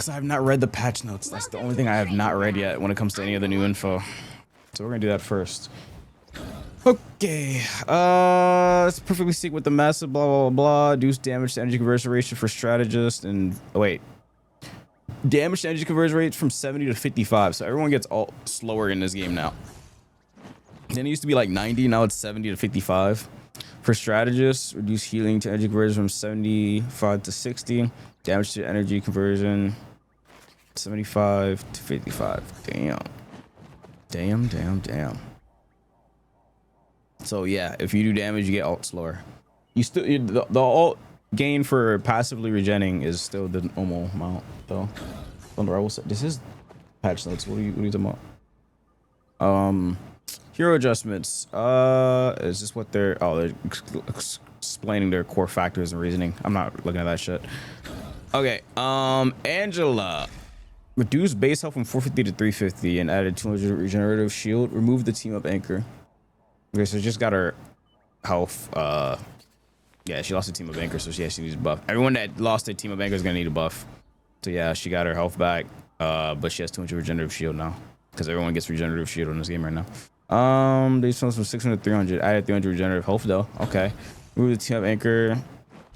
because I have not read the patch notes. That's the only thing I have not read yet when it comes to any of the new info. So we're gonna do that first. Okay. It's perfectly sync with the massive blah blah blah. Reduce damage to energy conversion ratio for strategists and wait. Damage to energy conversion rate from 70 to 55. So everyone gets all slower in this game now. Then it used to be like 90, now it's 70 to 55. For strategists, reduce healing to energy conversion from 75 to 60. Damage to energy conversion 75 to 55. Damn. So yeah, if you do damage, you get alt slower. You still the alt gain for passively regenning is still the normal amount though. This is patch notes. What are you talking about? Hero adjustments. Is this what they're explaining their core factors and reasoning? I'm not looking at that shit. Okay. Angela. Reduce base health from 450 to 350 and added 200 regenerative shield. Remove the team up anchor. Okay, so just got her health. Yeah, she lost a team of anchor, so she needs a buff. Everyone that lost a team of anchor is gonna need a buff. So yeah, she got her health back. But she has 200 regenerative shield now. Because everyone gets regenerative shield in this game right now. These ones from 600 to 300. Added 300 regenerative health though. Okay. Remove the team of anchor.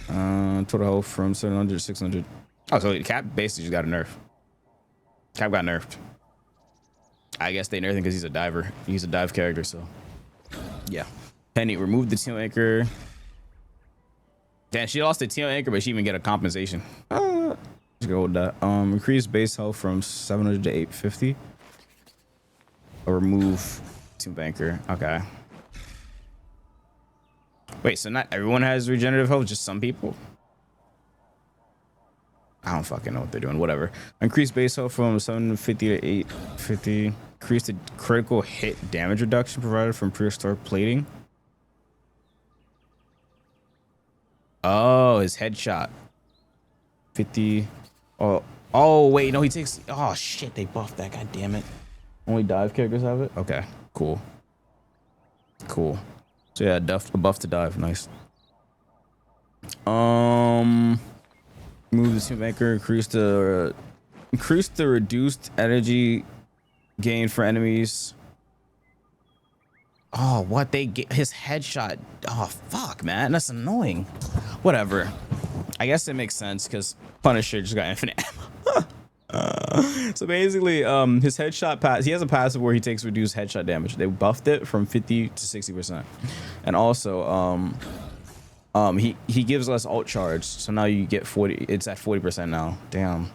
Total health from 700 to 600. Oh, so Cap basically just got a nerf. Cap got nerfed. I guess they nerfed him because he's a diver. He's a dive character, so yeah. Penny, remove the team anchor. Damn, she lost the team anchor, but she even get a compensation. Let's go with that. Increase base health from 700 to 850. Or remove team anchor. Okay. Wait, so not everyone has regenerative health, just some people? I don't fucking know what they're doing. Whatever. Increase base health from 750 to 850. Increase the critical hit damage reduction provided from prehistoric plating. Oh, his headshot. 50. Oh, wait. No, he takes. Oh, shit. They buffed that. God damn it. Only dive characters have it? Okay. Cool. So, yeah, a buff to dive. Nice. Move the team anchor. Increase the reduced energy gain for enemies. Oh, what they get his headshot. Oh, fuck, man. That's annoying. Whatever. I guess it makes sense because Punisher just got infinite ammo. So basically, his headshot pass. He has a passive where he takes reduced headshot damage. They buffed it from 50 to 60%, and also, he gives less ult charge. So now you get 40. It's at 40% now. Damn.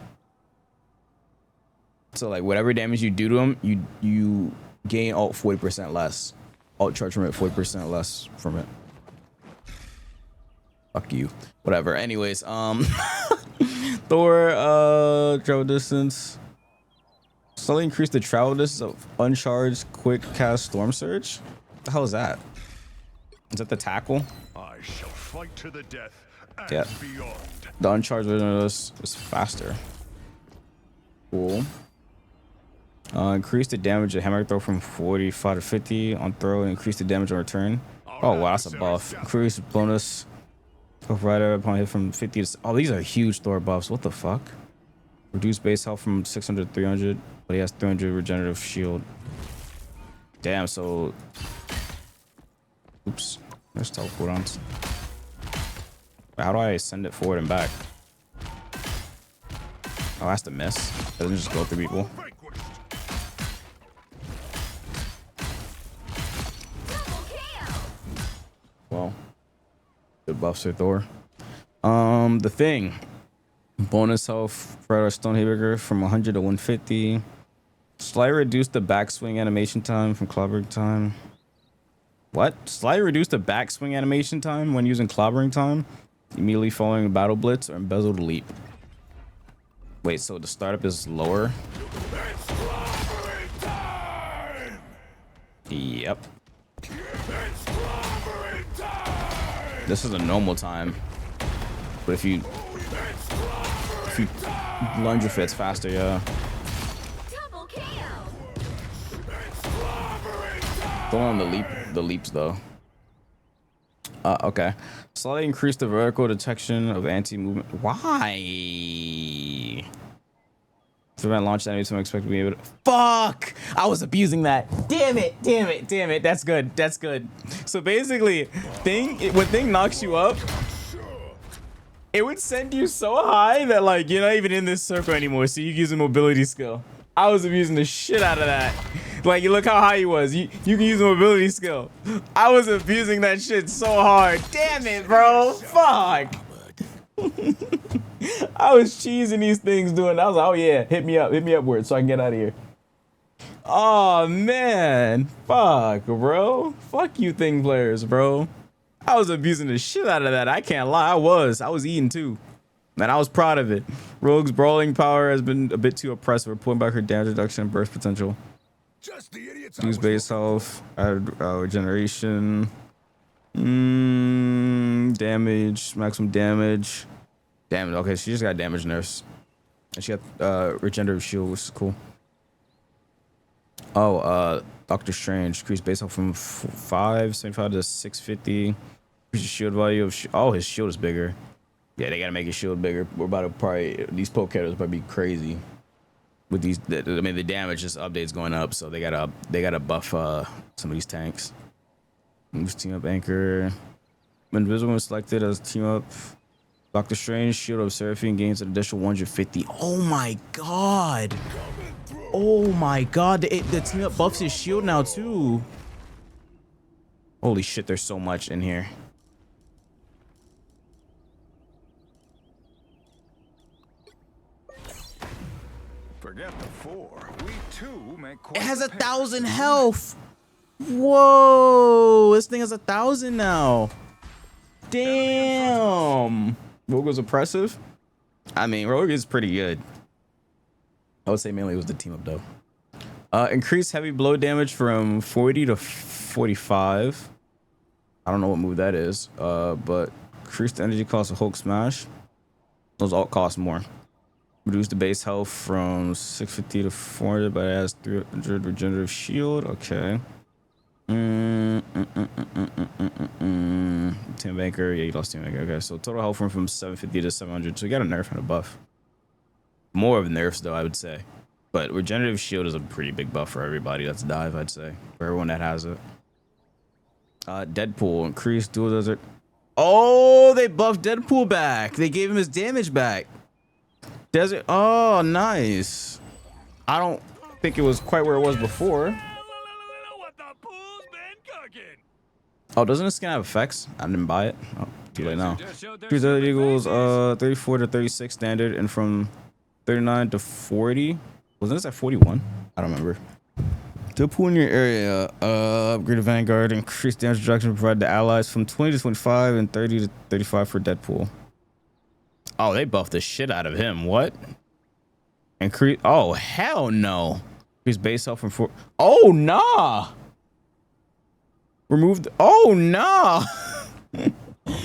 So like whatever damage you do to him, you gain ult 40% less. Ult charge from it 40% less from it. Fuck you. Whatever. Anyways, Thor, travel distance. Slightly increase the travel distance of uncharged quick cast storm surge. What the hell is that? Is that the tackle? I shall fight to the death and yeah. beyond. The uncharged version of this is faster. Cool. Increase the damage of hammer throw from 45 to 50 on throw and increase the damage on return. Oh wow, that's a buff. Increase bonus of rider upon hit from 50 to... Oh, these are huge Thor buffs. What the fuck? Reduce base health from 600 to 300, but he has 300 regenerative shield. Damn, so... Oops. There's teleport. How do I send it forward and back? Oh, that's the miss. It doesn't just go through people. Well, good buffs for Thor. The thing. Bonus health for our Stone Haymaker from 100 to 150. Slightly reduce the backswing animation time from clobbering time. What? Slightly reduce the backswing animation time when using clobbering time immediately following a battle blitz or embezzled leap. Wait, so the startup is lower? Yep. This is a normal time, but if you lunge with it, it's faster, yeah. Don't on the leaps though. Okay. Slightly increase the vertical detection of anti-movement. Why? Prevent launch enemies from expecting to be able to. Fuck! I was abusing that. Damn it! Damn it! Damn it! That's good. That's good. So basically, when thing knocks you up, it would send you so high that like you're not even in this circle anymore. So you use a mobility skill. I was abusing the shit out of that. Like you look how high he was. You can use a mobility skill. I was abusing that shit so hard. Damn it, bro. Fuck. I was cheesing these things doing. I was like, oh yeah, hit me upward so I can get out of here. Oh man, fuck, bro. Fuck you, thing players, bro. I was abusing the shit out of that. I can't lie. I was eating too. And I was proud of it. Rogue's brawling power has been a bit too oppressive. We're pulling back her damage reduction and burst potential. Just the idiots. Use base health, add regeneration. Damage, maximum damage. Damage. Okay, she just got damage nerfs. And she got regenerative shield, which is cool. Oh, Doctor Strange. Increase base health from 575 to 650. Increase shield value of oh, his shield is bigger. Yeah, they gotta make his shield bigger. We're about to probably these poke headers will probably be crazy. With these, I mean, the damage just updates going up, so they gotta buff some of these tanks. Moves team up anchor. When invisible when selected as team up, Doctor Strange shield of Seraphine gains an additional 150. Oh my god! Oh my god! The team up buffs his shield now too. Holy shit! There's so much in here. Forget the 4. We too make quite It has the 1,000 health. Whoa! This thing has 1,000 now. Damn. Rogue was oppressive. I mean, Rogue is pretty good. I would say mainly it was the team up though. Increased heavy blow damage from 40 to 45. I don't know what move that is. But increased energy cost of Hulk Smash. Those all cost more. Reduce the base health from 650 to 400, but it has 300 regenerative shield. Okay. 10 banker. Yeah, you lost 10 banker. Okay, so total health from 750 to 700. So you got a nerf and a buff. More of nerfs though, I would say. But regenerative shield is a pretty big buff for everybody that's dive, I'd say. For everyone that has it. Deadpool increased dual desert. Oh, they buffed Deadpool back. They gave him his damage back. Desert. Oh, nice. I don't think it was quite where it was before. Oh, doesn't the skin have effects? I didn't buy it. Oh, too late now. Choose other equals 34 to 36 standard, and from 39 to 40. Wasn't this at 41? I don't remember. Deadpool in your area. Upgrade to Vanguard. Increase damage reduction. Provide the allies from 20 to 25 and 30 to 35 for Deadpool. Oh, they buffed the shit out of him. What? Increase. Oh, hell no. Increase base health from 4. Oh, nah. Removed. Oh, nah.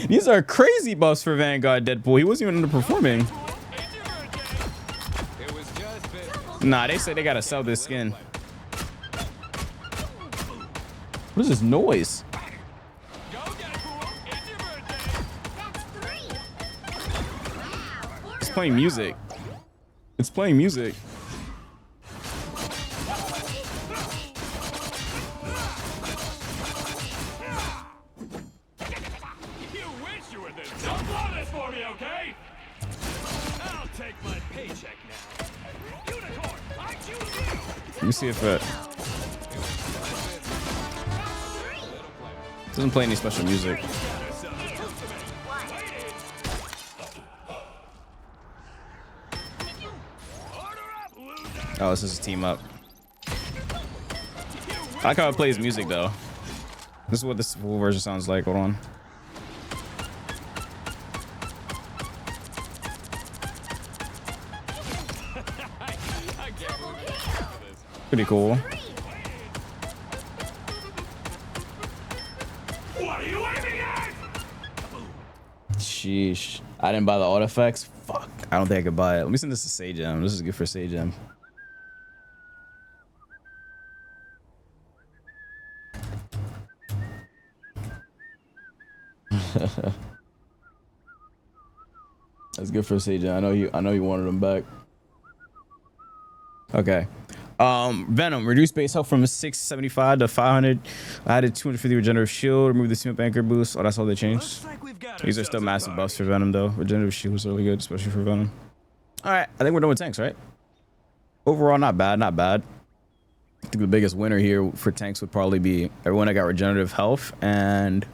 These are crazy buffs for Vanguard Deadpool. He wasn't even underperforming. Nah, they say they gotta sell this skin. What is this noise? It's playing music. It's playing music. You wish you were this. Don't blow this for me, okay? I'll take my paycheck now. Unicorn, I choose you. Let me see if it doesn't play any special music. Oh, this is a team up. I like how it plays music though. This is what this full version sounds like. Hold on. Pretty cool. What are you aiming at? Sheesh. I didn't buy the auto effects. Fuck. I don't think I could buy it. Let me send this to Sage M. This is good for Sage M. That's good for Sage M. I know you wanted them back. Okay. Venom, reduce base health from 675 to 500. Added 250 regenerative shield. Remove the team up anchor boost. Oh, that's all they changed. Looks like we've got These are still ourselves a massive buffs for party. Venom, though. Regenerative shield is really good, especially for Venom. All right, I think we're done with tanks, right? Overall, not bad, not bad. I think the biggest winner here for tanks would probably be everyone that got regenerative health, and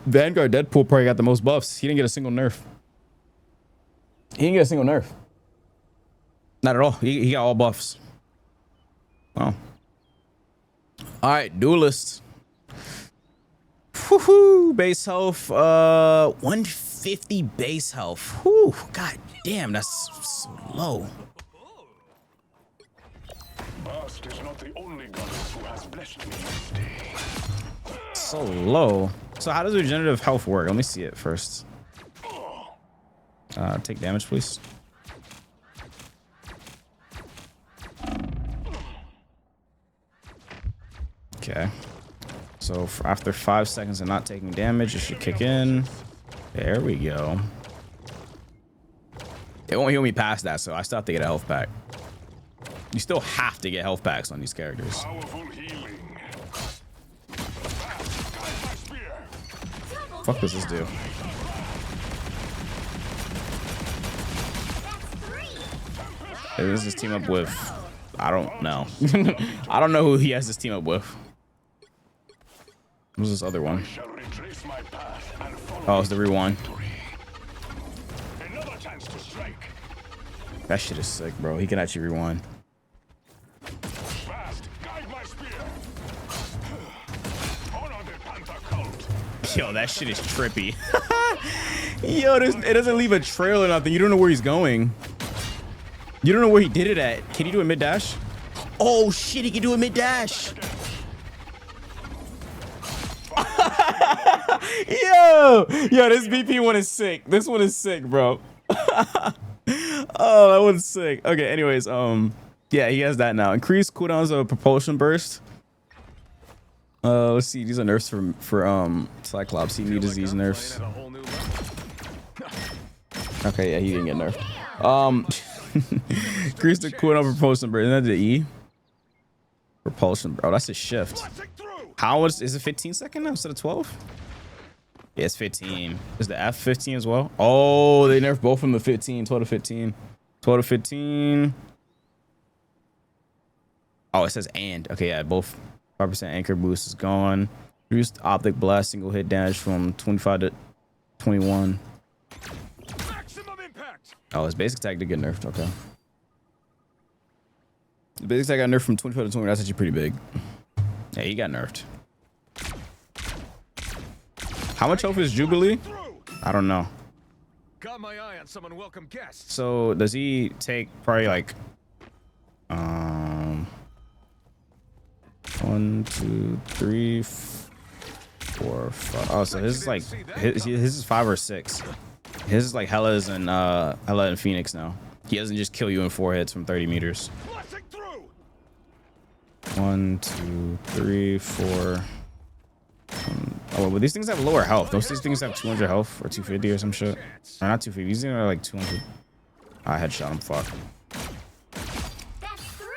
Vanguard Deadpool probably got the most buffs. He didn't get a single nerf. He didn't get a single nerf. Not at all. He got all buffs. Wow. All right, duelist. Woohoo! Base health, 150 base health. Whew, god damn, that's so low. Bast is not the only goddess who has blessed me this day. So low. So how does regenerative health work? Let me see it first. Take damage, please. Okay. So after 5 seconds of not taking damage, it should kick in. There we go. It won't heal me past that, so I still have to get a health pack. You still have to get health packs on these characters. Powerful healing. Fuck does this do? Hey, this is team up with... I don't know. I don't know who he has this team up with. Who's this other one? Oh, it's the rewind. Another chance to strike. That shit is sick, bro. He can actually rewind. Fast, guide my spear. Honor the Panther cult. Yo, that shit is trippy. Yo, it doesn't leave a trail or nothing. You don't know where he's going. You don't know where he did it at. Can he do a mid dash? Oh shit, he can do a mid dash. Yo, this BP one is sick. This one is sick, bro. Oh, that one's sick. Okay, anyways, yeah, he has that now. Increased cooldowns of propulsion burst. Let's see. These are nerfs for Cyclops. He needs disease nerfs. Okay, yeah, he didn't get nerfed. Increase the cooldown of propulsion burst. Isn't that the E? Propulsion, bro. That's a shift. How is it 15 second now instead of 12? Yeah, it's 15. Is the F 15 as well? Oh, they nerfed both from the 15. 12 to 15. 12 to 15. Oh, it says and. Okay, yeah, both 5% anchor boost is gone. Reduced optic blast single hit damage from 25 to 21. Maximum impact. Oh, his basic attack did get nerfed. Okay. The basic attack got nerfed from 25 to 20. That's actually pretty big. Yeah, he got nerfed. How much health is Jubilee? I don't know. Got my eye on someone welcome guests. So does he take probably like 1, 2, 3, 4, 5. Oh, so his is like his is 5 or 6. His is like Hella's and Hella and Phoenix now. He doesn't just kill you in 4 hits from 30 meters. 1, 2, 3, 4. Oh, but these things have lower health. These things have 200 health or 250 or some shit. Or not 250. These things are like 200. I headshot him. Fuck. That's 3.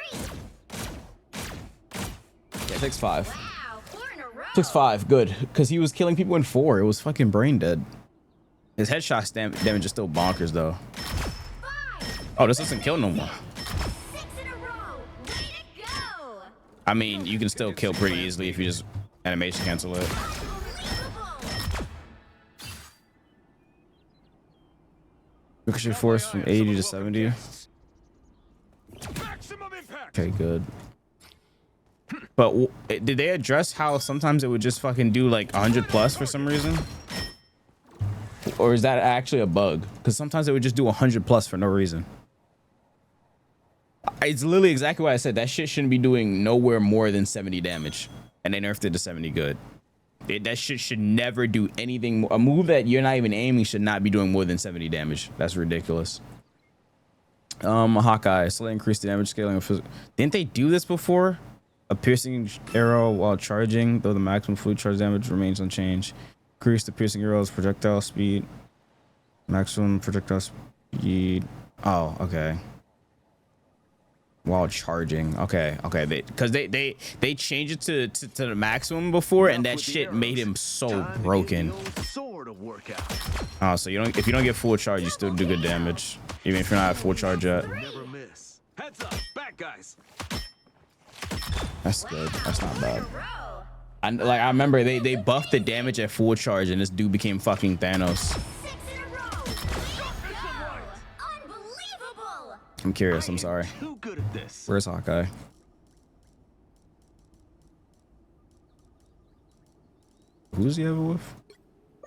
Yeah, it takes 5. Wow, 4 in a row. Takes 5. Good. Because he was killing people in 4. It was fucking brain dead. His headshot damage is still bonkers though. 5. Oh, this doesn't kill no more. 6 in a row. Way to go. I mean, you can still kill pretty easily if you just animation cancel it. Unbelievable. Ricochet force from 80 to 70. Maximum impact. Okay, good. But did they address how sometimes it would just fucking do like 100 plus for some reason? Or is that actually a bug? Because sometimes it would just do 100 plus for no reason. It's literally exactly what I said. That shit shouldn't be doing nowhere more than 70 damage. And they nerfed it to 70 good. That shit should never do anything. A move that you're not even aiming should not be doing more than 70 damage. That's ridiculous. Hawkeye. Slightly increase the damage scaling of physical. Didn't they do this before? A piercing arrow while charging, though the maximum fluid charge damage remains unchanged. Increase the piercing arrow's projectile speed. Maximum projectile speed. Oh, okay. while charging. Okay, okay. They changed it to the maximum before, and that shit made him so broken. Oh, so you don't, if you don't get full charge, you still do good damage, even if you're not at full charge yet. Never miss. Heads up, back guys. That's good. That's not bad. Row. I remember they buffed the damage at full charge, and this dude became fucking Thanos. 6 in a row. Go. Unbelievable. I'm curious. I'm sorry. Too good at this. Where's Hawkeye? Who's he ever with?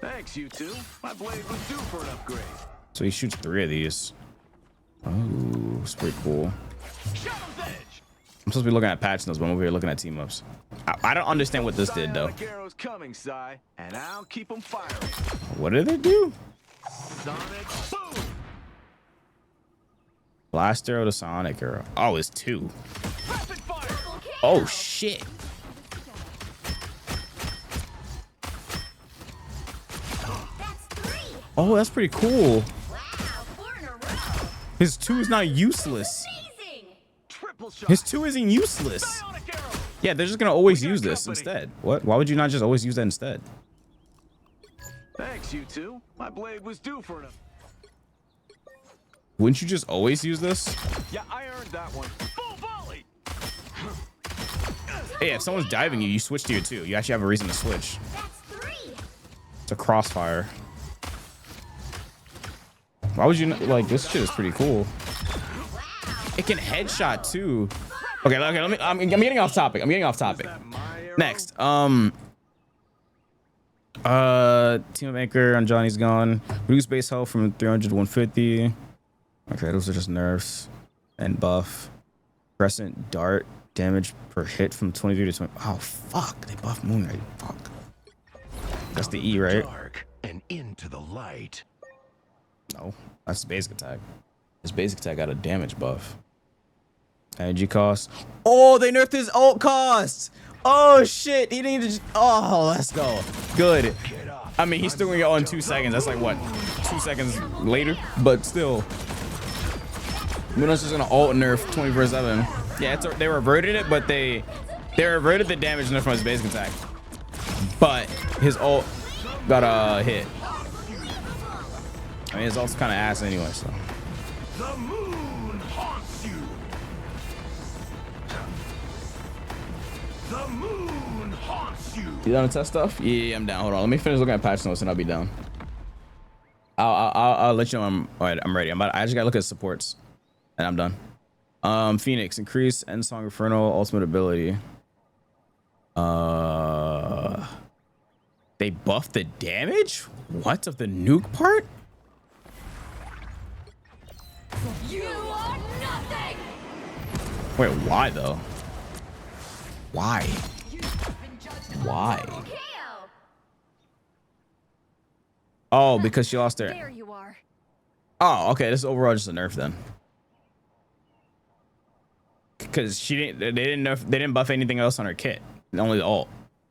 Thanks, you two. My blade was due for an upgrade. So he shoots 3 of these. Oh, it's pretty cool. Shadow's edge. I'm supposed to be looking at patch notes, but I'm over here looking at team ups. I don't understand what this did though. Sonic arrows coming, Sai, and I'll keep them firing. What did they do? Sonic boom. Blast arrow to Sonic arrow. Oh, it's 2. Rapid fire. Oh shit. That's 3. Oh, that's pretty cool. Wow, 4 in a row. His 2 is not useless. Amazing. Triple shot. His 2 isn't useless. Sonic arrow. Yeah, they're just gonna always We got use this company. instead. What? Why would you not just always use that instead? Thanks, you two. My blade was due for an. Wouldn't you just always use this? Yeah, I earned that one. Full volley. Hey, if someone's diving you, you switch to your 2. You actually have a reason to switch. That's 3. It's a crossfire. Why would you not, like, this shit is pretty cool. It can headshot too. Okay, let me, I'm getting off topic. I'm getting off topic. That my arrow? Next, team of anchor on Johnny's gone. Reduce base health from 300 to 150. Okay, those are just nerfs and buff. Crescent dart damage per hit from 23 to 20. Oh fuck, they buffed Moonlight. Fuck. That's the E, right? Dark and into the light. No, that's his basic attack. His basic attack got a damage buff. Energy cost. Oh, they nerfed his ult cost. Oh shit, he didn't just. Oh, let's go. Good. I mean, he's still gonna get on 2 seconds. That's like what, 2 seconds later, but still. Munoz just gonna ult nerf 24/7. Yeah, they reverted it, but they reverted the damage nerf from his basic attack. But his ult got a hit. I mean, his ult's kind of ass anyway, so. The moon haunts you. The moon haunts you. You down to test stuff? Yeah, I'm down. Hold on. Let me finish looking at patch notes and I'll be down. I'll let you know all right, I'm ready. I just gotta look at supports and I'm done. Phoenix, increase End Song Inferno ultimate ability. They buffed the damage? What, of the nuke part? You are nothing. Wait, why though? Why? Why? KO. Oh, because she lost her. There you are. Oh, okay. This is overall just a nerf then. Because she didn't. They didn't nerf. They didn't buff anything else on her kit. Only the ult.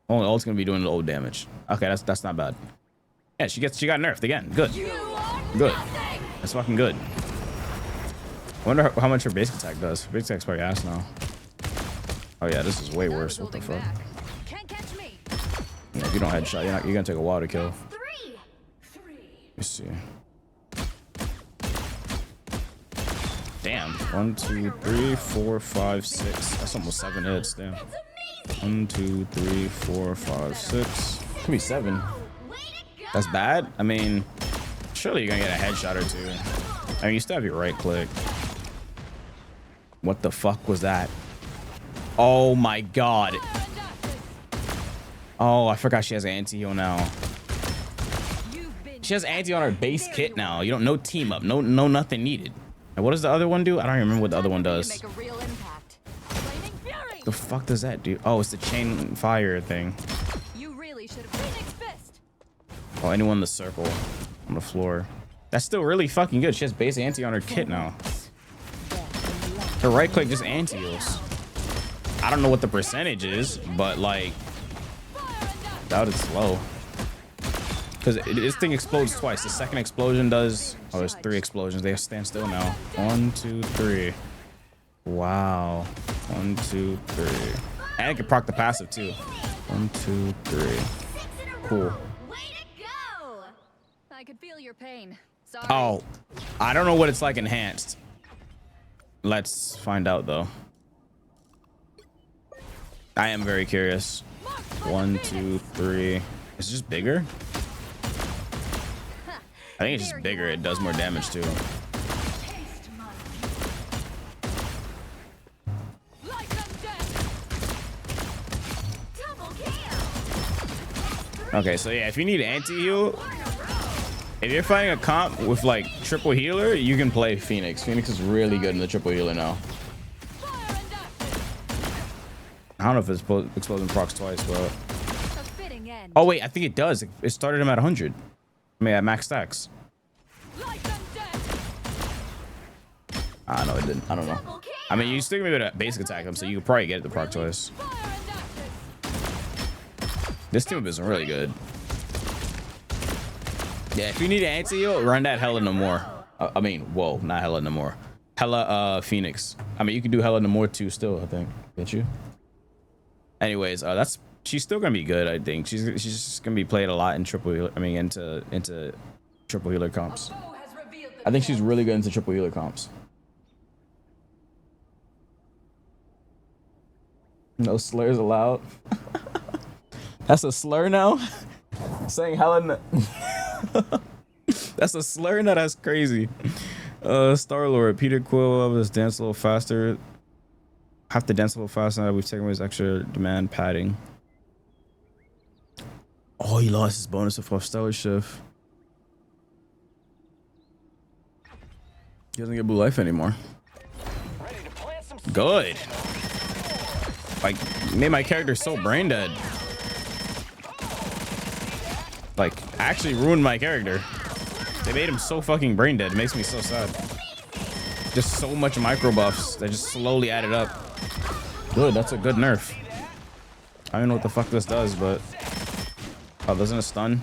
Only ult's gonna be doing the ult damage. Okay, that's not bad. Yeah, she got nerfed again. Good. You are Good. nothing. That's fucking good. I wonder how much her basic attack does. Basic attack's probably ass now. Oh yeah, this is way worse. What the fuck? Can't catch me. Yeah, if you don't headshot, you're gonna take a while to kill. 3. Let me see. Damn. 1, 2, 3, 4, 5, 6. That's almost 7 hits. Damn. It's amazing. 1, 2, 3, 4, 5, 6. Could be 7. Way to go. That's bad. I mean, surely you're gonna get a headshot or 2. I mean, you still have your right click. What the fuck was that? Oh my god. Oh, I forgot she has anti-heal now. She has anti on her base kit now. You don't no team up, no nothing needed. And what does the other one do? I don't even remember what the other one does. Make a real impact. Flaming Fury. The fuck does that do? Oh, it's the chain fire thing. You really should have Phoenix Fist. Oh, anyone in the circle on the floor. That's still really fucking good. She has base anti on her kit now. Her right click just anti heals. I don't know what the percentage is, but like, doubt it's low. Because this thing explodes twice. The second explosion does. Oh, there's 3 explosions. They stand still now. 1, 2, 3. Wow. 1, 2, 3. And I can proc the passive too. 1, 2, 3. 6 in a Cool. row. Way to go. I could feel your pain. Sorry. Oh, I don't know what it's like enhanced. Let's find out though. I am very curious. 1, 2, 3. Is it just bigger? I think it's just bigger. It does more damage too. Taste mine. Light them dead. Double kill. Okay, so yeah, if you need anti-heal, if you're fighting a comp with like triple healer, you can play Phoenix. Phoenix is really good in the triple healer now. Fire and acid. I don't know if it's exploding procs twice, but A fitting end. oh wait, I think it does. It started him at 100. I mean, at max stacks. Light them dead. Ah, no, it didn't. I don't know. Double kill. I mean, you still gonna be able to basic attack him, so you could probably get the proc twice. Fire and acid. This team is really good. Yeah, if you need anti-heal, run that Hella no more. I mean, whoa, not Hella no more. Hella Phoenix. I mean, you can do Hella no more too still, I think. Can't you? Anyways, she's still gonna be good, I think. She's just gonna be played a lot in triple healer. I mean, into triple healer comps. I think she's really good into triple healer comps. No slurs allowed. That's a slur now. Saying Helen. That's a slur now. That's crazy. Star Lord Peter Quill of us dance a little faster. Have to dance a little faster now. We've taken away his extra demand padding. Oh, he lost his bonus of stellar shift. He doesn't get blue life anymore. Ready to plant some Good. Like, made my character so brain dead. Like, actually ruined my character. They made him so fucking brain dead. It makes me so sad. Just so much micro buffs that just slowly added up. Good, that's a good nerf. I don't know what the fuck this does, but... Oh, doesn't it stun?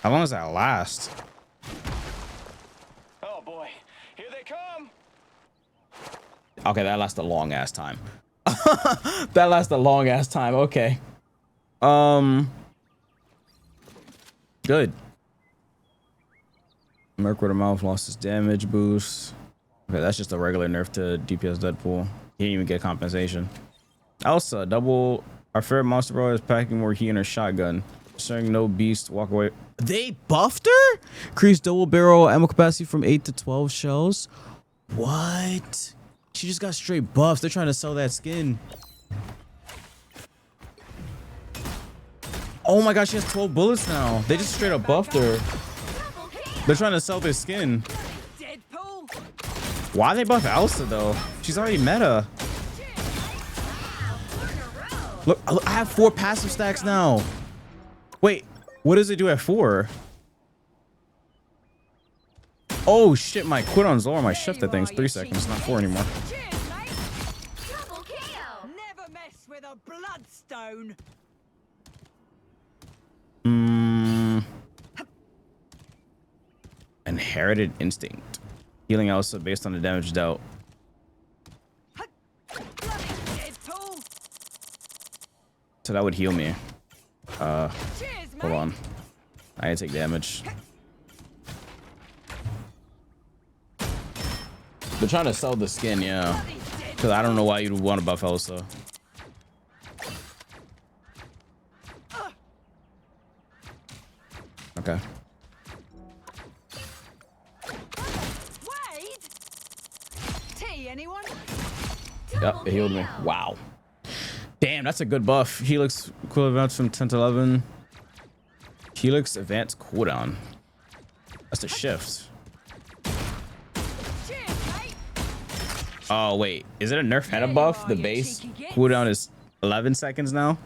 How long does that last? Oh boy, here they come. Okay, that lasts a long ass time. That lasts a long ass time. Okay. Good. Merc with a mouth lost his damage boost. Okay, that's just a regular nerf to DPS Deadpool. He didn't even get compensation. Elsa, double. Our favorite monster bro is packing more heat in her shotgun. Showing no beast, walk away. They buffed her? Increased double barrel ammo capacity from 8 to 12 shells. What? She just got straight buffs. They're trying to sell that skin. Oh my gosh, she has 12 bullets now. They just straight up buffed her. They're trying to sell their skin. Deadpool. Why they buff Elsa though? She's already meta. Look, I have 4 passive stacks now. Wait, what does it do at 4? Oh shit, my cooldown's lower. My shift, I think, is 3 seconds, not 4 anymore. Cheers, mate. Double kill. Never mess with a bloodstone. Inherited instinct. Healing Elsa based on the damage dealt. Deadpool. So that would heal me. Cheers, mate. Hold on. I need to take damage. They're trying to sell the skin, yeah. Because I don't know why you'd want to buff Elsa. Okay. Wade. Tea, anyone? Yep, it healed me. Wow. Damn, that's a good buff. Helix equivalent from 10 to 11. Helix advanced cooldown. That's a shift. Cheers, mate. Oh, wait. Is it a nerf and a buff? The base cooldown is 11 seconds now.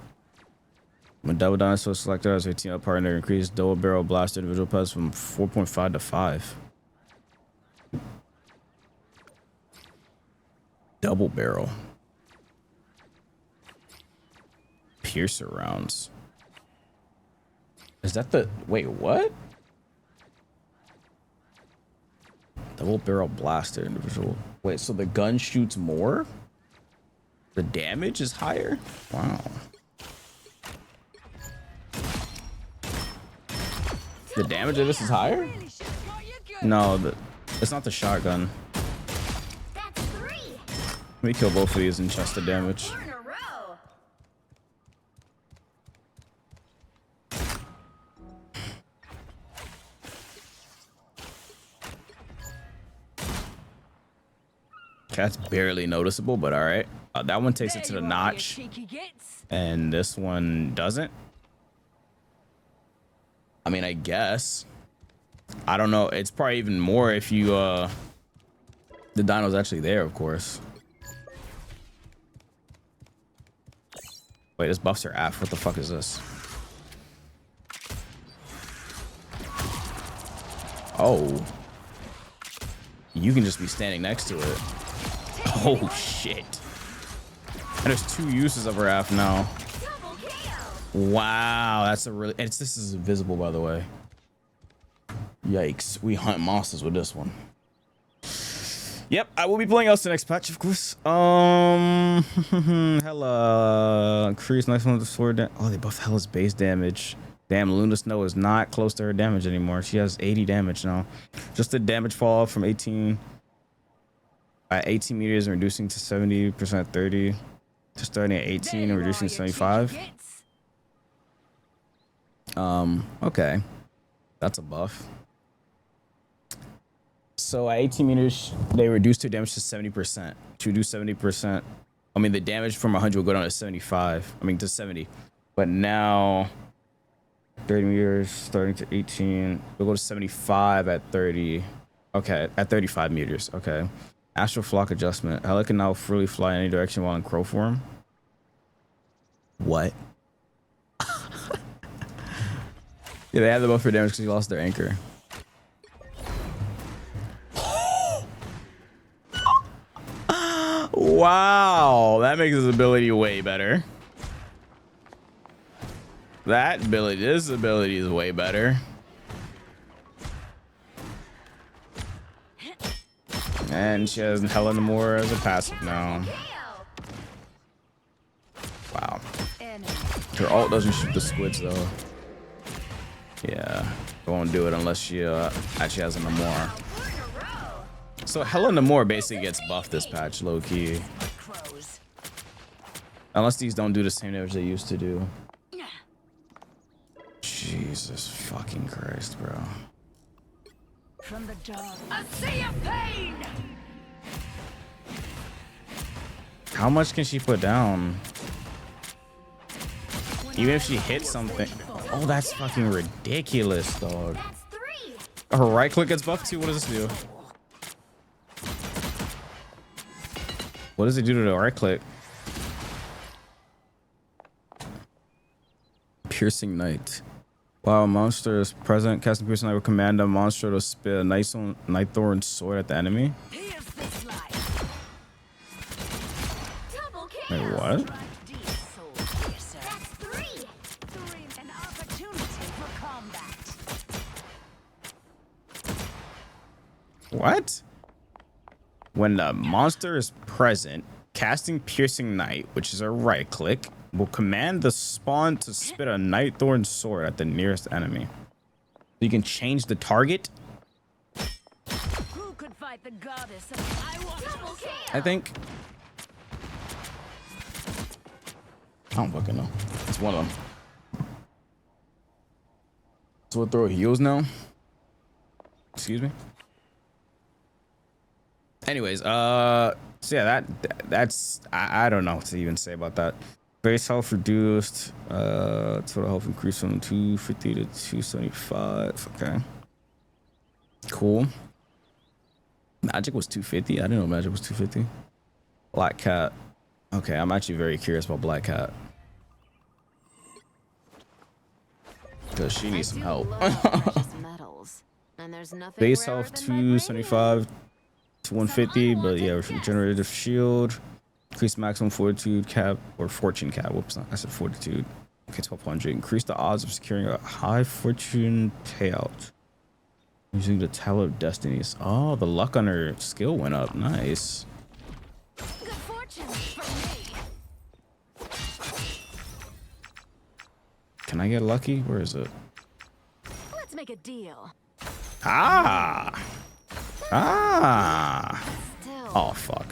When double dinosaur selector as a team up partner, increase double barrel blaster individual pass from 4.5 to 5. Double barrel. Piercer rounds. Is that the... Wait, what? Double barrel blaster individual. Wait, so the gun shoots more? The damage is higher? Wow. The damage of this is higher? Really should've got you good. No, it's not the shotgun. That's 3. Let me kill both of these and chest the damage. 4 in a row. That's barely noticeable, but all right. That one takes it to There the you are, you notch, cheeky gits. and this one doesn't. I mean, I guess. I don't know. It's probably even more if you the dino's actually there, of course. Wait, this buffs are F. What the fuck is this? Oh. You can just be standing next to it. Oh shit. And there's 2 uses of her F now. Double kill. Wow, that's a really this is invisible, by the way. Yikes. We hunt monsters with this one. Yep, I will be playing else the next patch, of course. Hella increase nice one with the sword. Oh, they buffed Hella's base damage. Damn, Luna Snow is not close to her damage anymore. She has 80 damage now. Just the damage fall off from 18 meters and reducing to 70%, 30. Just starting at 18 and reducing to 75. Okay. That's a buff. So at 18 meters, they reduced their damage to 70%. To do 70%, I mean, the damage from 100 will go down to 75. I mean, to 70. But now, 30 meters, starting to 18. We'll go to 75 at 30. Okay, at 35 meters. Okay. Astral flock adjustment. Hella can now freely fly in any direction while in crow form. What? Yeah, they have the buff for damage because he lost their anchor. Wow, that makes his ability way better. This ability is way better. And she has Helen Moore as a passive now. Wow. Her ult doesn't shoot the squids though. Yeah, I won't do it unless she actually has a Namor. So Helen Namor basically gets buffed this patch, low key. Unless these don't do the same damage they used to do. Jesus fucking Christ, bro. From the dark, a sea of pain. How much can she put down? Even if she hits something. Oh, that's fucking ridiculous, dog. That's 3. Her right click gets buffed too. What does this do? What does it do to the right click? Piercing Knight. While a monster is present, casting Piercing Knight will command a monster to spit a Night Thorn sword at the enemy. Pierce this life. Double kill. Wait, what? That's 3. An opportunity for combat. What? When the monster is present, casting Piercing Knight, which is a right click, will command the spawn to spit a Night Thorn sword at the nearest enemy. So you can change the target. Who could fight the goddess of I want Double kill. I think. I don't fucking know. It's one of them. So we'll throw heals now. Excuse me. Anyways, so yeah, that's I don't know what to even say about that. Base health reduced. Total health increased from 250 to 275. Okay. Cool. Magic was 250. I didn't know magic was 250. Black Cat. Okay, I'm actually very curious about Black Cat. Because she needs some help. Base health 275 to 150, but yeah, regenerative shield. Increase maximum fortitude cap or fortune cap. Whoops, I said fortitude. Okay, 1200. Increase the odds of securing a high fortune payout using the Tower of Destinies. Oh, the luck on her skill went up. Nice. Good fortune for me. Can I get lucky? Where is it? Let's make a deal. Ah. Still, Oh, fuck.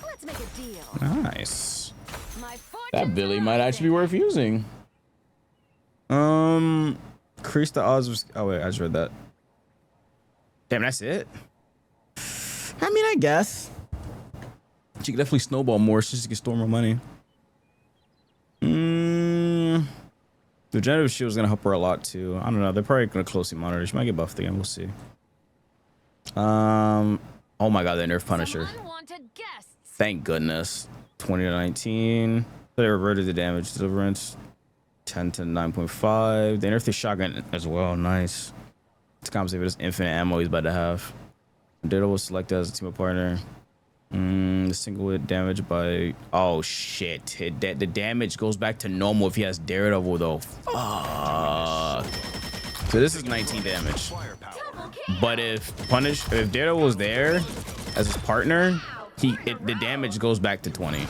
let's make a deal. Nice. My fortune's That Billy might rising. actually be worth using. Increase the odds of... Oh, wait. I just read that. Damn, that's it? I mean, I guess. She could definitely snowball more so she can store more money. The regenerative shield is gonna help her a lot too. I don't know. They're probably gonna closely monitor. She might get buffed again. We'll see. Oh my god, they nerf Punisher. Some unwanted guests. Thank goodness. 20 to 19. They reverted the damage deliverance. 10 to 9.5. They nerfed the shotgun as well. Nice. To compensate for this infinite ammo he's about to have. Daredevil was selected as a team partner. The single hit damage by... Oh shit. The damage goes back to normal if he has Daredevil though. Fuck. So this is 19 damage. But if Daredevil was there as his partner, the damage goes back to 20.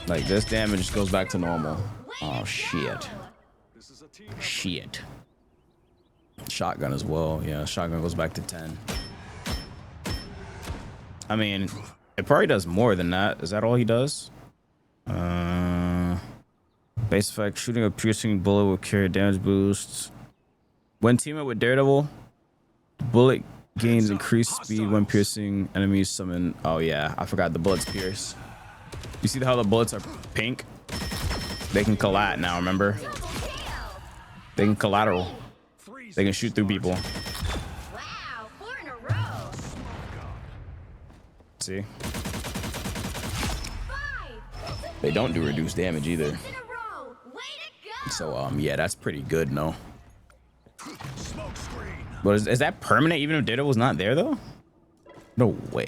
Like this damage goes back to normal. Oh shit. Shit. Shotgun as well. Yeah, shotgun goes back to 10. I mean, it probably does more than that. Is that all he does? Base effect, shooting a piercing bullet will carry damage boosts. When teaming up with Daredevil, the bullet gains increased speed when piercing enemies summon. Oh yeah, I forgot the bullets pierce. You see how the bullets are pink? They can collat now, remember? They can collateral. They can shoot through people. Wow, 4 in a row. See? 5 They don't do reduced damage either. in a row. Way to go. So yeah, that's pretty good, no? But is that permanent even if Daredevil's not there though? No way.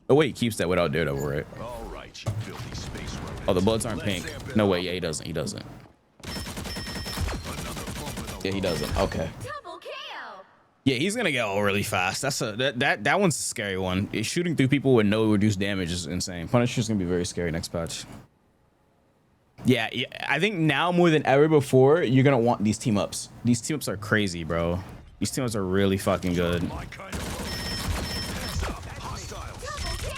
Oh wait, he keeps that without Daredevil, right? All right, you filthy space rodent. Oh, the bullets aren't pink. No way, yeah, he doesn't. He doesn't. Yeah, he doesn't. Okay. Double KO. Yeah, he's gonna get all really fast. That's that one's a scary one. Shooting through people with no reduced damage is insane. Punisher's gonna be very scary next patch. Yeah, I think now more than ever before, you're gonna want these team ups. These team ups are crazy, bro. These team ups are really fucking good. My kind of heads up, hostile. Double KO.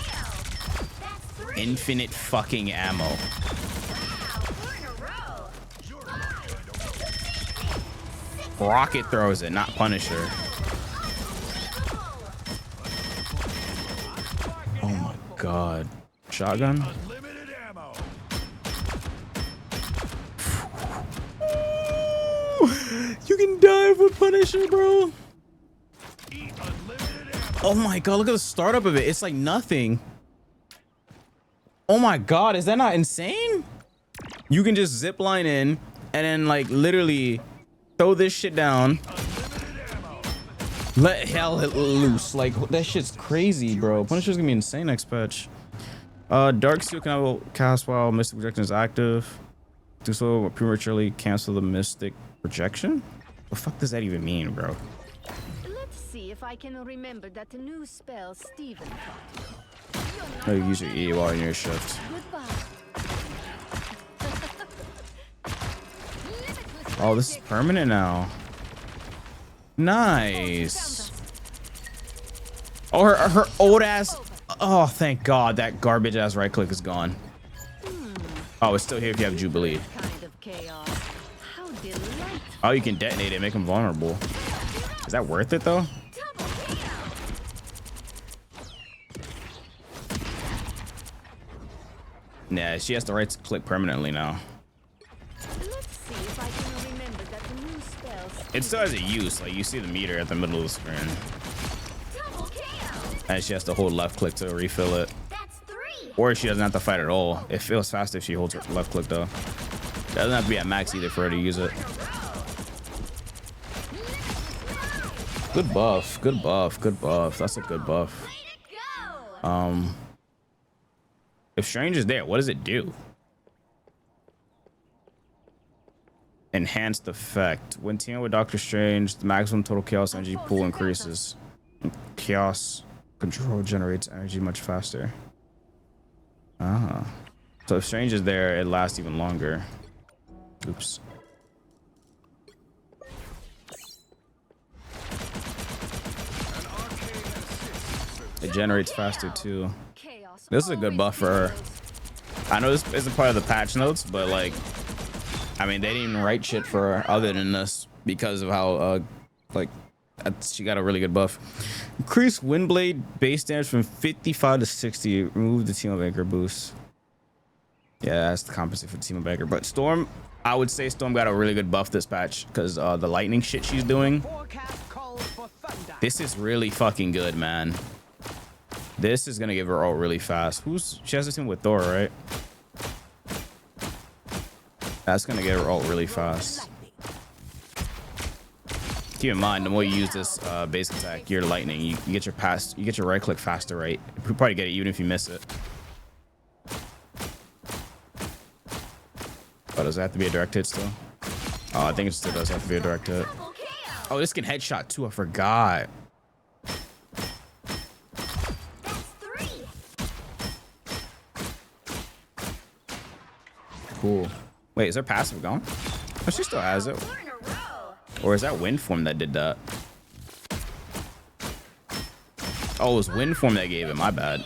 That's 3. Infinite fucking ammo. Wow, 4 in a row. 5. Rocket throws it, not Punisher. Oh my god. Shotgun? Unlimited ammo. You can dive with Punisher, bro. Eat unlimited ammo. Oh my god, look at the startup of it. It's like nothing. Oh my god, is that not insane? You can just zip line in and then like literally throw this shit down. Let hell loose. Like that shit's crazy, bro. Punisher's gonna be insane next patch. Dark Steel can cast while Mystic Projection is active. Do so prematurely cancel the Mystic Projection? What the fuck does that even mean, bro? Let's see if I can remember that new spell Steven taught me. No, you use your E while you're in your shift. Goodbye. Oh, this is permanent now. Nice. Oh, her old ass. Oh, thank God that garbage ass right click is gone. Oh, it's still here if you have Jubilee. Kind of chaos. How delightful. Oh, you can detonate it, make him vulnerable. Is that worth it though? Double KO. Nah, she has the right click permanently now. Let's see if I can remember that new spell. It still has a use. Like you see the meter at the middle of the screen, Double KO. and she has to hold left click to refill it. That's 3. Or she doesn't have to fight at all. It feels faster if she holds her left click though. Doesn't have to be at max either for her to use it. Good buff, good buff, good buff. That's a good buff. Way to go. If Strange is there, what does it do? Enhanced effect. When teaming with Doctor Strange, the maximum total chaos energy pool increases. Chaos control generates energy much faster. Ah. So if Strange is there, it lasts even longer. Oops. It generates faster too. Chaos This is a good always buff for her. prevails. I know this isn't part of the patch notes, but like, I mean, they didn't even write shit for her other than this because of how, like, she got a really good buff. Increase Windblade base damage from 55 to 60. Remove the Team of Anchor boost. Yeah, that's to compensate for the Team of Anchor. But Storm, I would say Storm got a really good buff this patch because the lightning shit she's doing. This is really fucking good, man. This is gonna give her ult really fast. She has this thing with Thor, right? That's gonna get her ult really fast. Keep in mind, the more you use this base attack, your lightning, you get your right click faster, right? You probably get it even if you miss it. Oh, does it have to be a direct hit still? Oh, I think it still does have to be a direct hit. Oh, this can headshot too. I forgot. Cool. Wait, is her passive gone? Oh, she still has it. Or is that wind form that did that? Oh, it was wind form that gave it. My bad.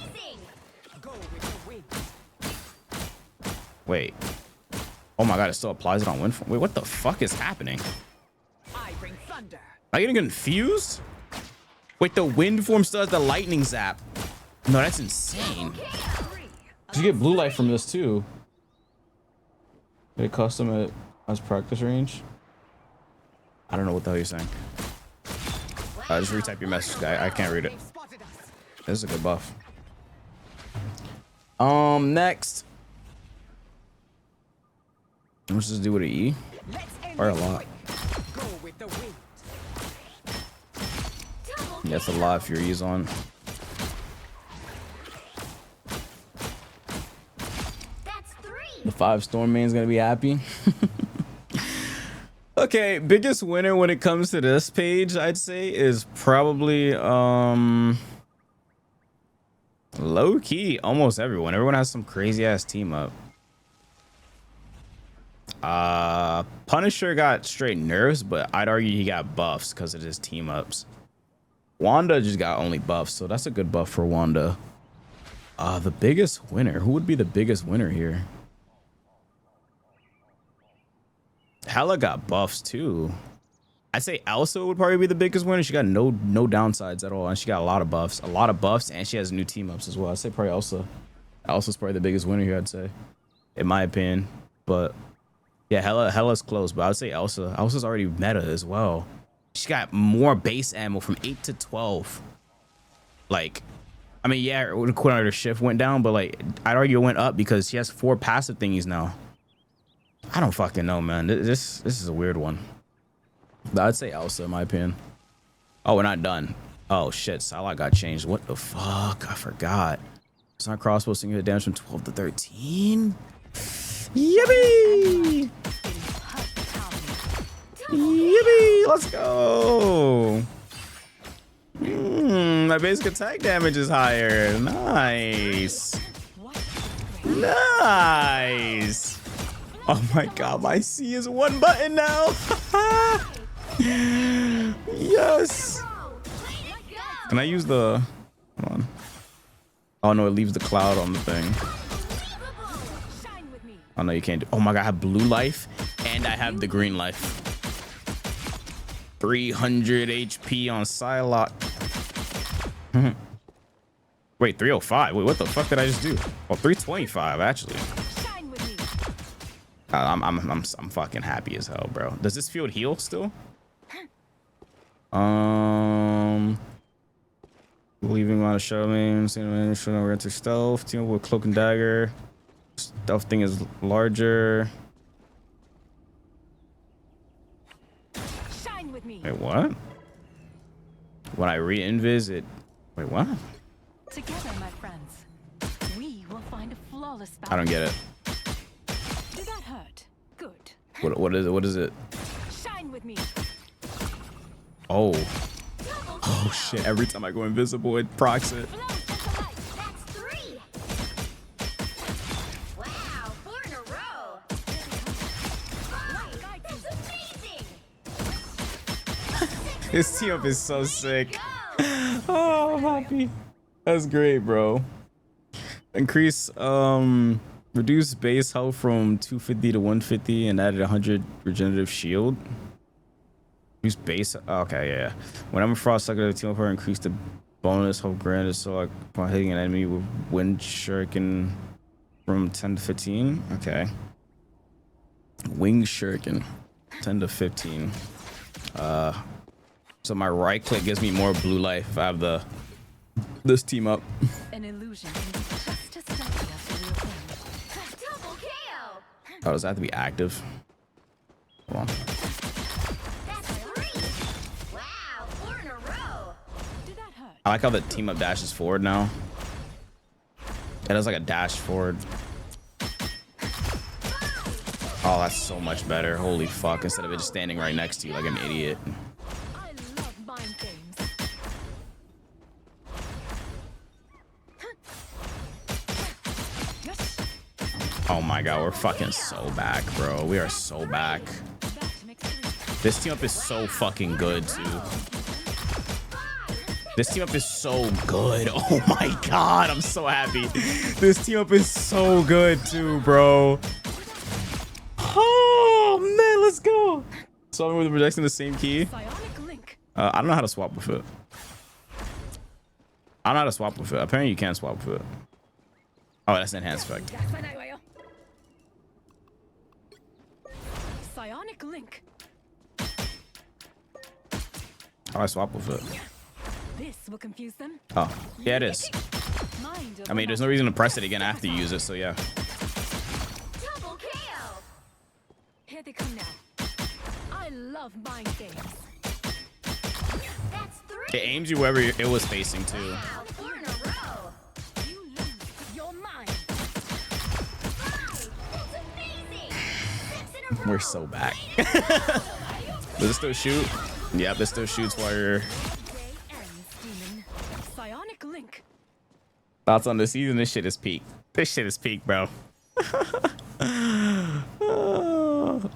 Wait. Oh my god, it still applies it on wind form. Wait, what the fuck is happening? Am I getting confused? Wait, the wind form still has the lightning zap. No, that's insane. You get blue light from this too. Get a custom as practice range. I don't know what the hell you're saying. Just retype your message, guy. I can't read it. This is a good buff. Next. Let's just do with an E. Or a lot. Yeah, it's a lot if your E's on. The 5 Storm main's gonna be happy. Okay, biggest winner when it comes to this page, I'd say, is probably low key almost everyone. Everyone has some crazy ass team up. Punisher got straight nerfs, but I'd argue he got buffs because of his team ups. Wanda just got only buffs, so that's a good buff for Wanda. The biggest winner. Who would be the biggest winner here? Hella got buffs too. I'd say Elsa would probably be the biggest winner. She got no downsides at all, and she got a lot of buffs, and she has new team ups as well. I'd say probably Elsa. Elsa's probably the biggest winner here, I'd say, in my opinion. But yeah, Hella's close, but I'd say Elsa. Elsa's already meta as well. She got more base ammo from 8 to 12. Like, I mean, yeah, the coordinator shift went down, but like, I'd argue it went up because she has 4 passive thingies now. I don't fucking know, man. This is a weird one. But I'd say Elsa, in my opinion. Oh, we're not done. Oh, shit. Psylocke got changed. What the fuck? I forgot. It's not crossbow single hit damage from 12 to 13. Yippee! Yippee! Let's go! My basic attack damage is higher. Nice. Nice. Oh my god, my C is 1 button now. Yes. Can I use the... Hold on. Oh no, it leaves the cloud on the thing. Oh no, you can't do... Oh my god, I have blue life and I have the green life. 300 HP on Psylocke. Wait, 305. Wait, what the fuck did I just do? Oh, 325 actually. I'm fucking happy as hell, bro. Does this field heal still? Leaving on a show main, we're into stealth. Team with cloak and dagger. Stealth thing is larger. Shine with me. Wait, what? When I re-invis it. Wait, what? Together, my friends, we will find a flawless battle. I don't get it. Did that hurt? Good. What is it? What is it? Shine with me. Oh. Oh shit. Every time I go invisible, it procs it. That's 3. Wow, 4 in a row. This team up is so sick. Oh, I'm happy. That's great, bro. Increase reduce base health from 250 to 150 and added 100 regenerative shield. Use base. Okay, yeah. When I'm a frost sucker, the team up increase the bonus health granted. So like upon hitting an enemy with wind shuriken from 10 to 15. Okay. Wing shuriken 10 to 15. So my right click gives me more blue life if I have this team up. An illusion can be just as deadly as the real thing. Double KO. Oh, does that have to be active? Hold on. That's 3. Wow, 4 in a row. Did that hurt? I like how the team up dashes forward now. It has like a dash forward. Oh, that's so much better. Holy fuck. Instead of it just standing right next to you like an idiot. I love mind games. Yes. Oh my god, we're fucking so back, bro. We are so back. That makes 3. This team up is so fucking good, too. This team up is so good. Oh my god, I'm so happy. This team up is so good, too, bro. Oh, man, let's go. Swapping with the projection the same key. Psionic link. I don't know how to swap with it. I don't know how to swap with it. Apparently, you can swap with it. Oh, that's enhanced effect. Psionic link. How do I swap with it? This will confuse them. Oh, yeah, it is. Mind I mean, there's no reason to press it again after you use it, so yeah. Double KO. Here they come now. I love mind games. That's 3. It aims you wherever it was facing, too. Wow, 4 in a row. You lose. You're mine. 5. That's amazing. 6 in a row. We're so back. Does it still shoot? Yep, it still shoots while you're... Day ends, demon. Psionic link. Thoughts on the season? This shit is peak. This shit is peak, bro.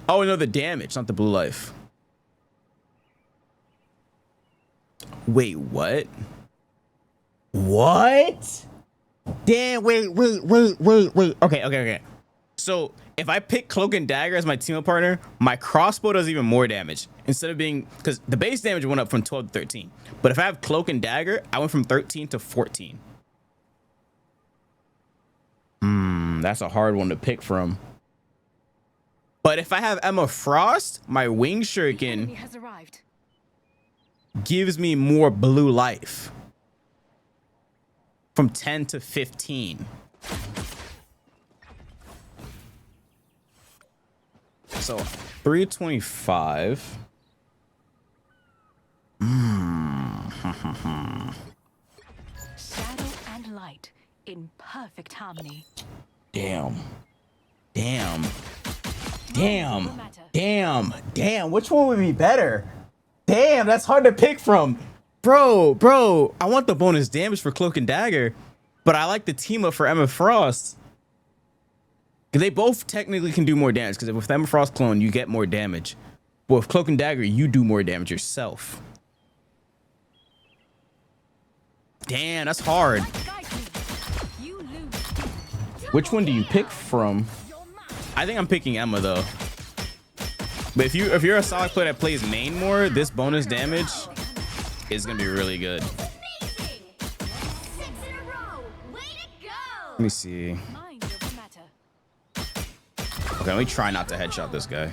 Oh, no, the damage, not the blue life. Wait, what? What? Damn, wait. Okay. So if I pick Cloak and Dagger as my team up partner, my crossbow does even more damage. Instead of being, because the base damage went up from 12 to 13. But if I have Cloak and Dagger, I went from 13 to 14. That's a hard one to pick from. But if I have Emma Frost, my Wing Enemy Shuriken has arrived. gives me more blue life. From 10 to 15. So 325. Shadow and light in perfect harmony. Damn. Which one would be better? Damn, that's hard to pick from. Bro, I want the bonus damage for Cloak and Dagger, but I like the team up for Emma Frost. They both technically can do more damage, because with Emma Frost clone, you get more damage. But with Cloak and Dagger, you do more damage yourself. Damn, that's hard. Guide me. You lose. Which one do you pick from? You're mine. I think I'm picking Emma, though. But if you're a solid player that plays main more, this bonus damage is gonna be really good. Amazing. 6 in a row. Way to go. Let me see. Mind over matter. Okay, let me try not to headshot this guy.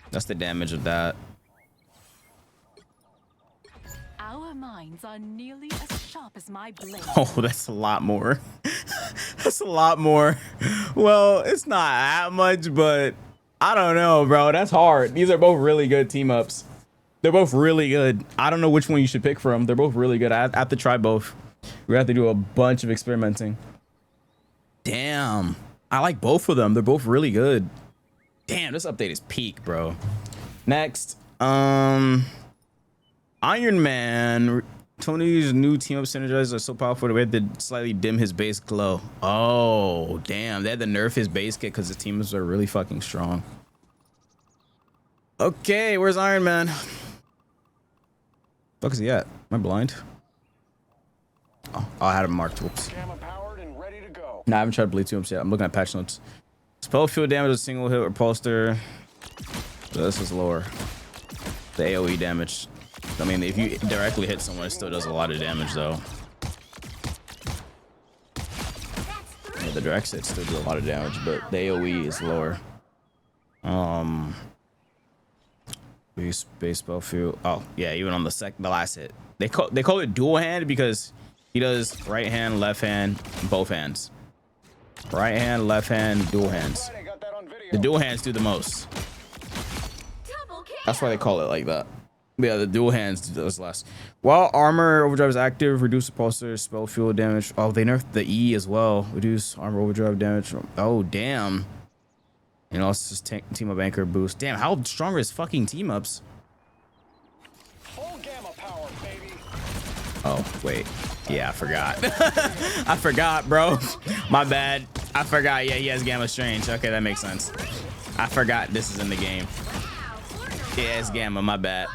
That's the damage of that. Our minds are nearly as sharp as my blade. Oh, that's a lot more. That's a lot more. Well, it's not that much, but I don't know, bro. That's hard. These are both really good team ups. They're both really good. I don't know which one you should pick from. They're both really good. I have to try both. We have to do a bunch of experimenting. Damn. I like both of them. They're both really good. Damn, this update is peak, bro. Next, Iron Man. Tony's new team up synergizers are so powerful that we had to slightly dim his base glow. Oh, damn. They had to nerf his base kit because the teams are really fucking strong. Okay, where's Iron Man? Fuck is he at? Am I blind? Oh, I had him marked. Whoops. Gamma powered and ready to go. Nah, I haven't tried to bleed to him yet. I'm looking at patch notes. Spell field damage, a single hit repulsor. So this is lower. The AoE damage. I mean, if you directly hit someone, it still does a lot of damage, though. Yeah, the direct hit still do a lot of damage, but the AoE is lower. Base spell field. Oh yeah, even on the last hit, they call it dual hand because he does right hand, left hand, both hands. Right hand, left hand, dual hands. I got that on video. The dual hands do the most. Double kill. That's why they call it like that. Yeah, the dual hands does less. While armor overdrive is active, reduce repulsor, spell field damage. Oh, they nerfed the E as well. Reduce armor overdrive damage. Oh, damn. And also just team up anchor boost. Damn, how strong are his fucking team ups? Full gamma power, baby. Oh, wait. Yeah, I forgot. I forgot, bro. My bad. I forgot. Yeah, he has Gamma Strange. Okay, that makes sense. I forgot this is in the game. Yeah, it's Gamma. My bad.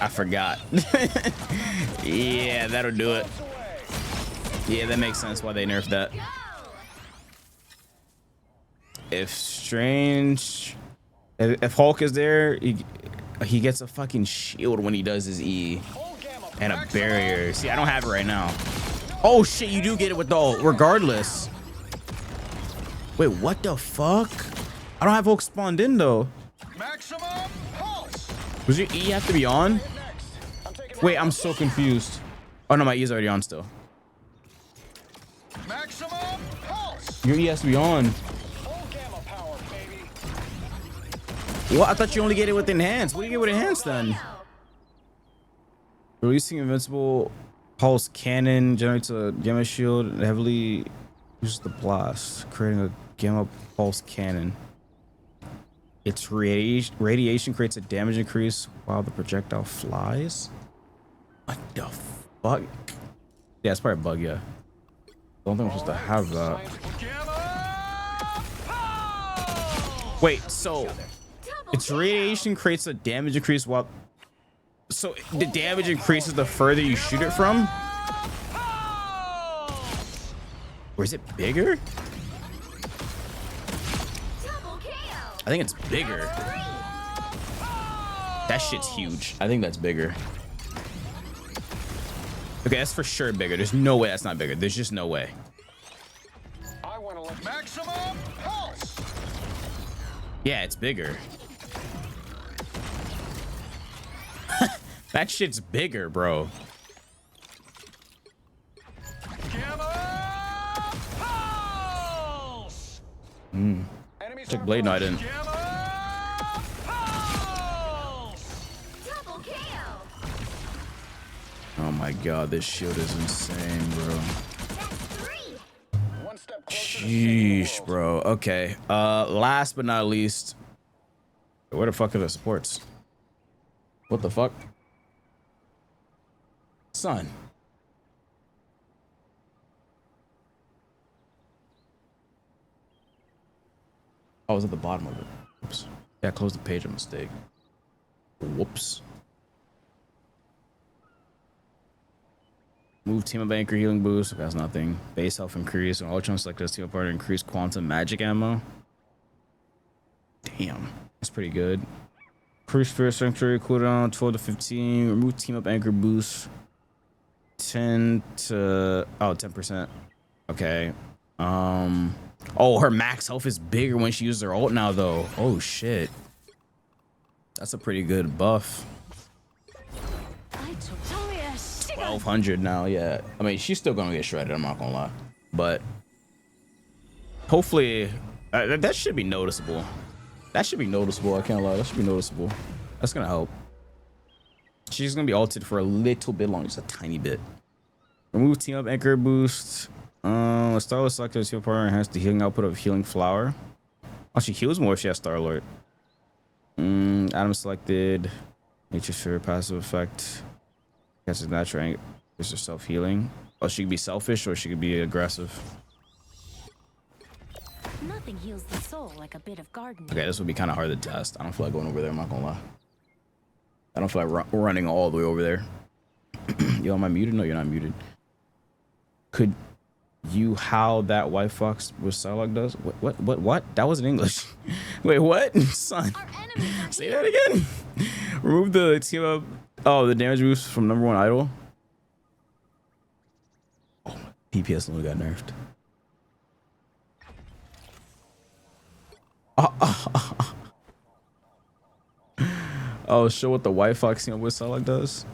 I forgot. Yeah, that'll do it. Yeah, that makes sense why they nerfed that. If Strange... If Hulk is there, he gets a fucking shield when he does his E. And a barrier. See, I don't have it right now. Oh, shit, you do get it with the ult, regardless. Wait, what the fuck? I don't have Hulk spawned in, though. Maximum pulse. Does your E have to be on? Wait, I'm so confused. Oh, no, my E is already on still. Maximum pulse. Your E has to be on. Full gamma power, baby. What? I thought you only get it with enhanced. What do you get with enhanced, then? Releasing invincible pulse cannon generates a gamma shield and heavily uses the blast, creating a gamma pulse cannon. Its radiation creates a damage increase while the projectile flies. What the fuck? Yeah, it's probably a bug, yeah. Don't think I'm supposed to have that. Wait, so its radiation creates a damage increase while... So the damage increases the further you shoot it from? Or is it bigger? I think it's bigger. That shit's huge. I think that's bigger. Okay, that's for sure bigger. There's no way that's not bigger. There's just no way. I want to let maximum pulse. Yeah, it's bigger. That shit's bigger, bro. Gamma pulse. Enemies Took are Blade Knight in. Gamma pulse. Double kill. Oh my god, this shield is insane, bro. one step closer to Sheesh, bro. Okay. Last but not least, where the fuck are the supports? What the fuck? Son. Oh, I was at the bottom of it. Oops. Yeah, I closed the page, a mistake. Whoops. Move team of anchor healing boost. That's nothing. Base health increase. And Ultron select as team of partner increase quantum magic ammo. Damn. That's pretty good. Cruise Spirit Sanctuary cooldown 12 to 15. Remove team up anchor boost 10 to 10%. Okay. Oh, her max health is bigger when she uses her ult now, though. Oh shit. That's a pretty good buff. 1200 now, yeah. I mean, she's still gonna get shredded. I'm not gonna lie, but hopefully that should be noticeable. That should be noticeable. I can't lie. That should be noticeable. That's gonna help. She's gonna be altered for a little bit long, just a tiny bit. Remove team up anchor boost. Star-Lord selected as heal partner enhance the healing output of healing flower. Oh, she heals more if she has Star-Lord. Item selected. Nature sphere passive effect. Catches natural angle. Is her self-healing. Oh, she could be selfish or she could be aggressive. Not Nothing heals the soul like a bit of gardening. Okay, this would be kind of hard to test. I don't feel like going over there. I'm not gonna lie. I don't feel like running all the way over there. Yo, am I muted? No, you're not muted. Could you how that white fox with Psylocke does? What? That wasn't English. Wait, what? Son, Our enemies are say that again. Remove the team up. Oh, the damage boost from #1 idol. Oh, DPS only got nerfed. Oh, show what the white fox team up with Psylocke does. Is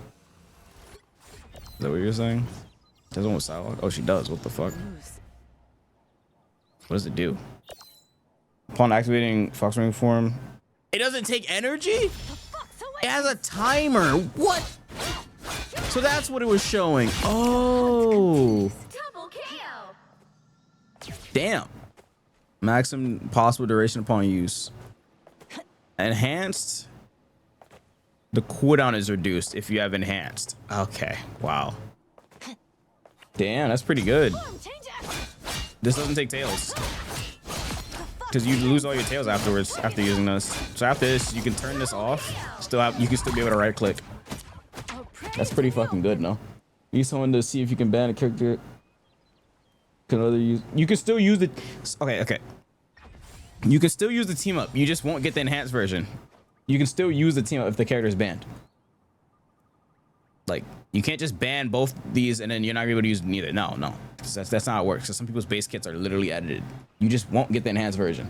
that what you're saying? Doesn't with Psylocke? Oh, she does. What the fuck? What does it do? Upon activating Fox Ring form, it doesn't take energy? It has a timer. What? So that's what it was showing. Oh. double kill. Damn. Maximum possible duration upon use. Enhanced. The cooldown is reduced if you have enhanced. Okay. Wow. Damn, that's pretty good. This doesn't take tails. Because you lose all your tails afterwards after using this. So after this, you can turn this off. You can still be able to right click. That's pretty fucking good, no? Use someone to see if you can ban a character. Can other use? You can still use the. Okay. You can still use the team up. You just won't get the enhanced version. You can still use the team up if the character is banned. Like, you can't just ban both these and then you're not able to use neither. No. That's not how it works. Because some people's base kits are literally edited. You just won't get the enhanced version.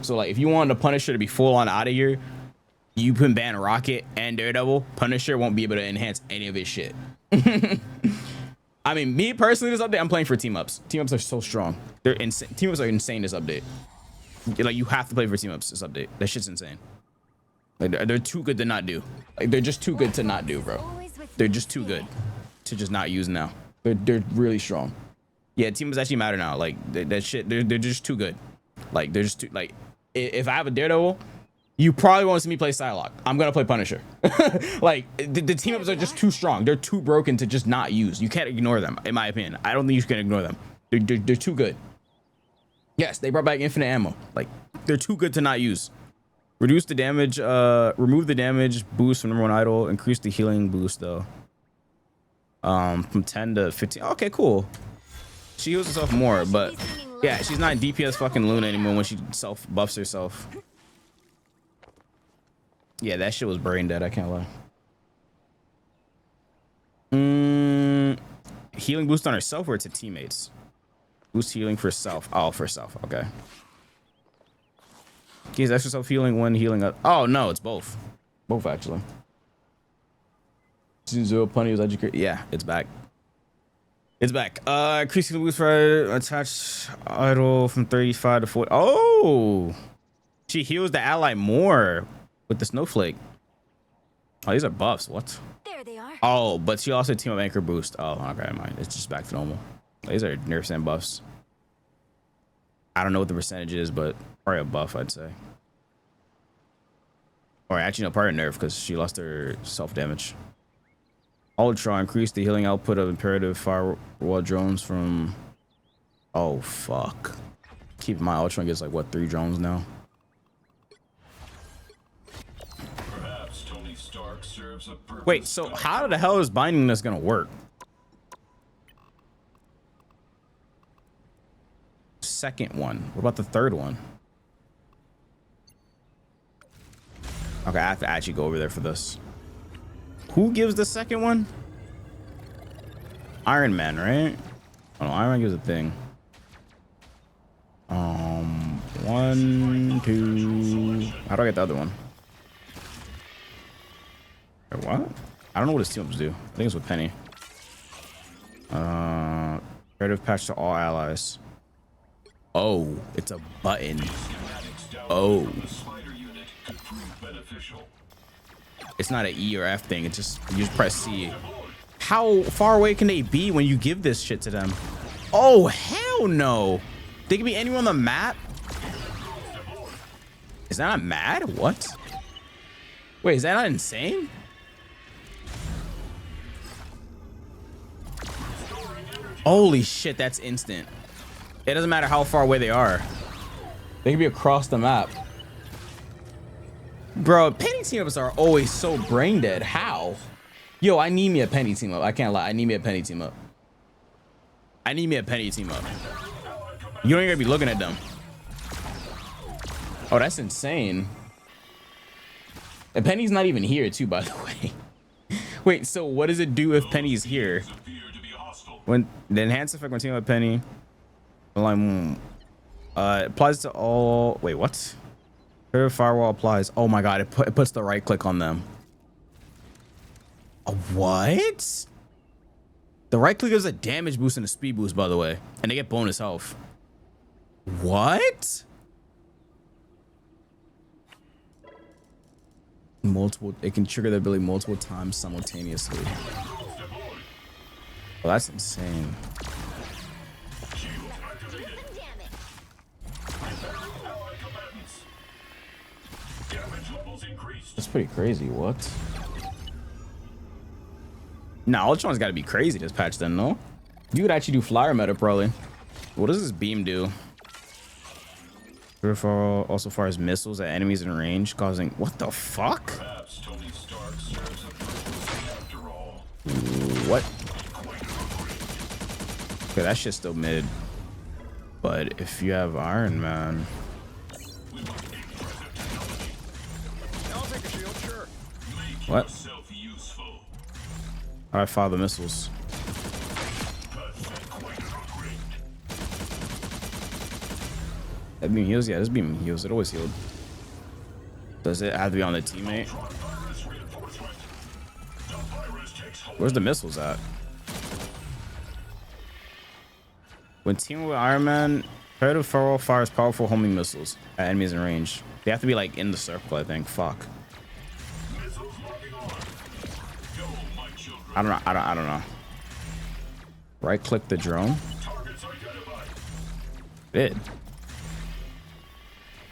So, like, if you wanted the Punisher to be full on out of here, you can ban Rocket and Daredevil. Punisher won't be able to enhance any of his shit. I mean, me personally, this update, I'm playing for team ups. Team ups are so strong. They're insane. Team ups are insane this update. Like, you have to play for team ups this update. That shit's insane. Like, they're too good to not do. Like, they're just too good to not do, bro. They're just too good to just not use now. They're really strong. Yeah, team ups actually matter now. Like, that shit, they're just too good. Like, they're just too, like, if I have a Daredevil, you probably won't see me play Psylocke. I'm gonna play Punisher. Like, the team ups are just too strong. They're too broken to just not use. You can't ignore them, in my opinion. I don't think you can ignore them. They're too good. Yes, they brought back infinite ammo. Like, they're too good to not use. Reduce the damage, remove the damage boost from #1 idol, increase the healing boost though. From 10 to 15. Okay, cool. She heals herself more, but yeah, she's not DPS fucking Luna anymore when she self buffs herself. Yeah, that shit was brain dead, I can't lie. Healing boost on herself or to teammates? Boost healing for self. Oh, for self, okay. Gains extra self healing when healing up. Oh no, it's both. Both actually. Season 0 Punny was educated. Yeah, it's back. It's back. Increasing the boost for attached idol from 35 to 40. Oh, she heals the ally more with the snowflake. Oh, these are buffs. What? There they are. Oh, but she also team up anchor boost. Oh, okay, mind. It's just back to normal. These are nerfs and buffs. I don't know what the percentage is, but probably a buff, I'd say. Or actually, no, probably a nerf because she lost her self damage. Ultra increased the healing output of imperative firewall drones from. Oh fuck! Keep my Ultron gets like what 3 drones now. Perhaps Tony Stark serves a purpose. Wait, so how the hell is binding this gonna work? Second one. What about the third one? Okay, I have to actually go over there for this. Who gives the second one? Iron Man, right? Oh, no, Iron Man gives a thing. 1, 2. How do I get the other one? Wait, what? I don't know what his team ups do. I think it's with Penny. Creative patch to all allies. Oh, it's a button. Oh. It's not an E or F thing. It's just, you just press C. How far away can they be when you give this shit to them? Oh, hell no. They can be anywhere on the map? Is that not mad? What? Wait, is that not insane? Holy shit, that's instant. It doesn't matter how far away they are. They can be across the map. Bro, penny team ups are always so brain dead. How? Yo, I need me a penny team up. I can't lie. I need me a penny team up. I need me a penny team up. You don't even gotta be looking at them. Oh, that's insane. And Penny's not even here too, by the way. Wait, so what does it do if Penny's here? When the enhanced effect when teaming with Penny, applies to all. Wait, what? Firewall applies. Oh my god, it puts the right click on them. What? The right click gives a damage boost and a speed boost, by the way, and they get bonus health. What? Multiple. It can trigger the ability multiple times simultaneously. Well, that's insane. That's pretty crazy. What? Nah, Ultron's got to be crazy this patch then, no? You could actually do flyer meta probably. What does this beam do? Also fires missiles at enemies in range, causing what the fuck? What? Okay, that shit's still mid. But if you have Iron Man, what? I fire the missiles. That beam heals? Yeah, this beam heals. It always healed. Does it have to be on the teammate? Where's the missiles at? When teaming with Iron Man, Predator Firewall fires powerful homing missiles at enemies in range. They have to be like in the circle, I think. Fuck. I don't know. I don't know. Right click the drone. Did.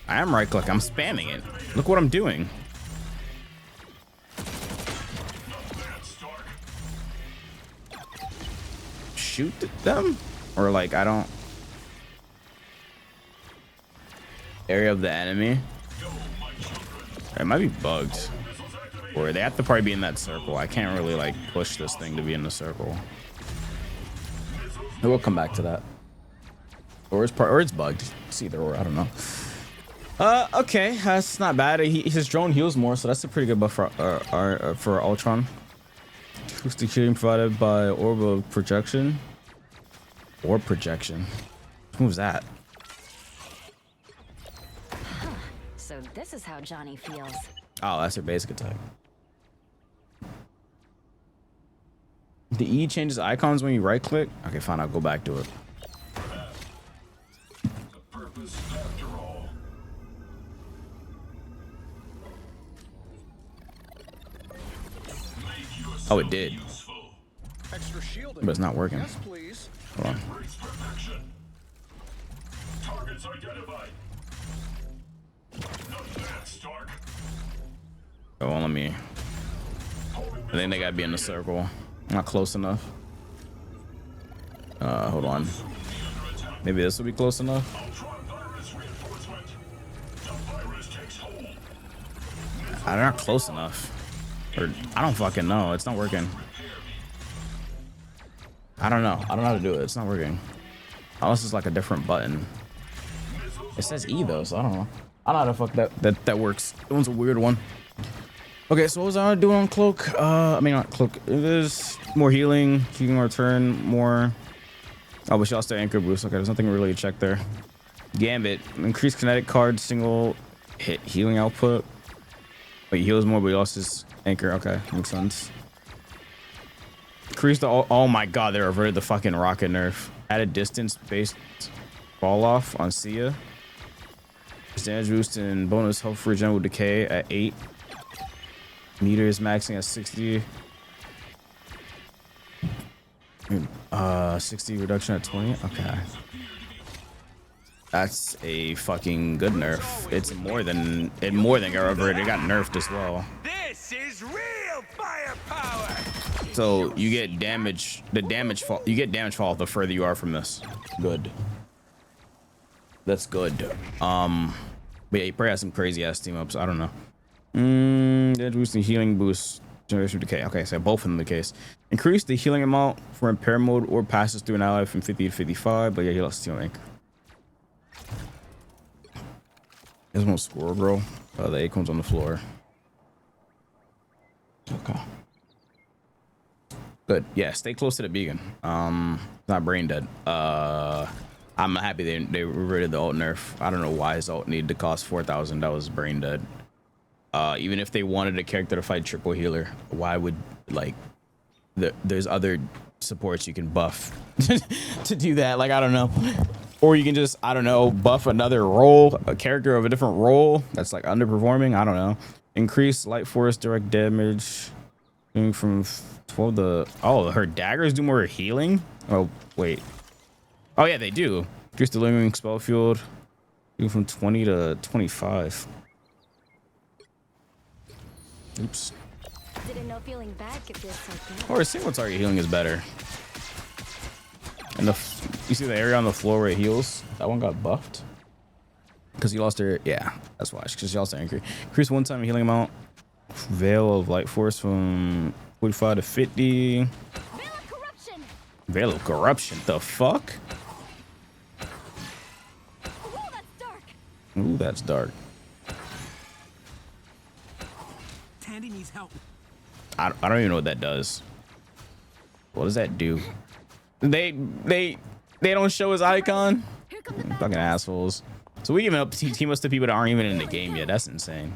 I am right click. I'm spamming it. Look what I'm doing. Shoot them? Or like, I don't. Area of the enemy. It might be bugged. Or they have to probably be in that circle. I can't really like push this thing to be in the circle. We'll come back to that. Or it's bugged. It's either or. I don't know. Okay, that's not bad. His drone heals more, so that's a pretty good buff for Ultron. Acoustic shooting provided by Orb of Projection. Orb Projection. What moves that? So this is how Johnny feels. Oh, that's her basic attack. The E changes icons when you right click. Okay, fine. I'll go back to it. Oh, it did. Extra shielding. But it's not working. Yes, please. Hold on. Targets identified. Oh, well, let me. I think they gotta be in the circle. Not close enough. Hold on. Maybe this will be close enough. They're not close enough. Or I don't fucking know. It's not working. I don't know. I don't know how to do it. It's not working. Unless it's like a different button. It says E though, so I don't know. I don't know how the fuck that works. That one's a weird one. Okay, so what was I doing on Cloak? I mean not Cloak. It is more healing, healing return, more. Oh, but she also anchor boost. Okay, there's nothing really to check there. Gambit, increased kinetic card, single hit healing output. But he heals more, but he lost his anchor. Okay, makes sense. Increase the. Oh my god, they reverted the fucking rocket nerf. Added distance based fall off on Sia. Damage boost and bonus health regen will decay at 8. Meters maxing at 60. 60 reduction at 20. Okay. That's a fucking good nerf. It's more than got reverted. It got nerfed as well. This is real firepower. So you get damage. You get damage fall the further you are from this. Good. That's good. But yeah, he probably has some crazy ass team ups. I don't know. That boost the healing boost generation decay. Okay, so both of them the case. Increase the healing amount for impair mode or passes through an ally from 50 to 55. But yeah, he lost team anchor. There's no squirrel girl. The acorns on the floor. Okay. Good. Yeah, stay close to the beacon. Not brain dead. I'm happy they reverted the ult nerf. I don't know why his ult needed to cost 4,000. That was brain dead. Even if they wanted a character to fight triple healer, why would like there's other supports you can buff to do that? Like I don't know. Or you can just, I don't know, buff another role, a character of a different role that's like underperforming. I don't know. Increase light force direct damage from 12 to, oh, her daggers do more healing. Oh wait, oh yeah, they do. Increase the lingering spell field from 20 to 25. Oops. Didn't know feeling bad could feel so good. Or a single target healing is better. And you see the area on the floor where it heals? That one got buffed. Because he lost her, yeah, that's why. Because she lost her anchor. Increase one-time healing amount. Veil of light force from 45 to 50. Veil of corruption. Veil of corruption, the fuck? Ooh, that's dark. Ooh, that's dark. Tandy needs help. I don't even know what that does. What does that do? They don't show his icon. Here come the bad Fucking assholes. So we giving up team ups to people that aren't even in the game yet. That's insane.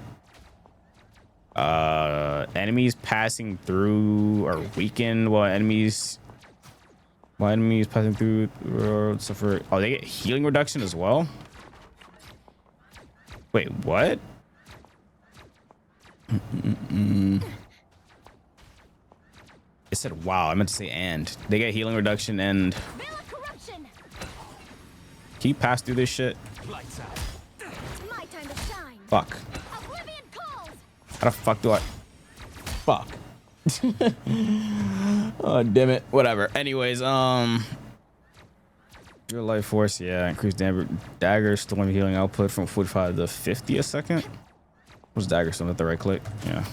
Enemies passing through or weakened while enemies passing through suffer. Oh, they get healing reduction as well. Wait, what? It said wow. I meant to say and. They get healing reduction and. Veil of corruption. Can you pass through this shit? Lights out. It's my time to shine. Fuck. Oblivion calls. How the fuck do I? Fuck. Oh damn it. Whatever. Anyways, your life force, yeah, increase dagger storm healing output from 45 to 50 a second. Was dagger storm at the right click? Yeah.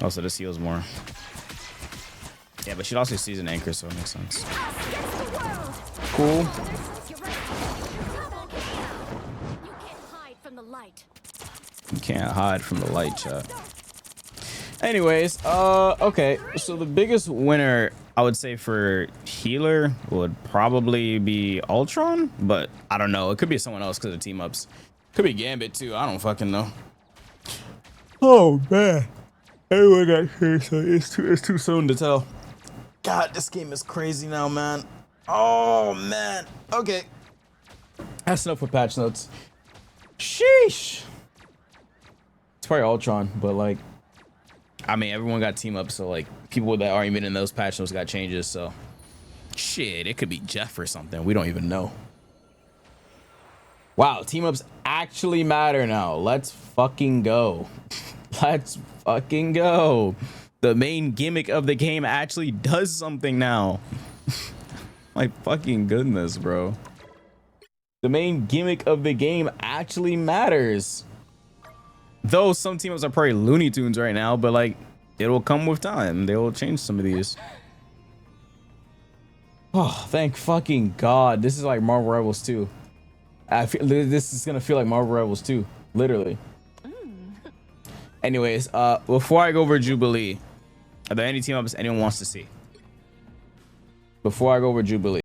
Also, this heals more. Yeah, but she also sees an anchor, so it makes sense. Against the world. Cool. You're right. Double kill. You can't hide from the light. You can't hide from the light, chat. Anyways, okay. So the biggest winner, I would say, for healer would probably be Ultron, but I don't know. It could be someone else because of team ups. Could be Gambit too. I don't fucking know. Oh man, everyone got here, so it's too soon to tell. God, this game is crazy now, man. Oh man. Okay, that's enough for patch notes. Sheesh. It's probably Ultron, but like, I mean, everyone got team up, so like people that aren't even in those patch notes got changes. So shit, it could be Jeff or something. We don't even know. Wow, team ups actually matter now. Let's fucking go. Let's fucking go. The main gimmick of the game actually does something now. My fucking goodness, bro. The main gimmick of the game actually matters. Though some team ups are probably Looney Tunes right now, but like it'll come with time. They will change some of these. Oh, thank fucking God. This is like Marvel Rivals 2. I feel this is gonna feel like Marvel Rivals 2, literally. Anyways, before I go over Jubilee, are there any team ups anyone wants to see? Before I go over Jubilee.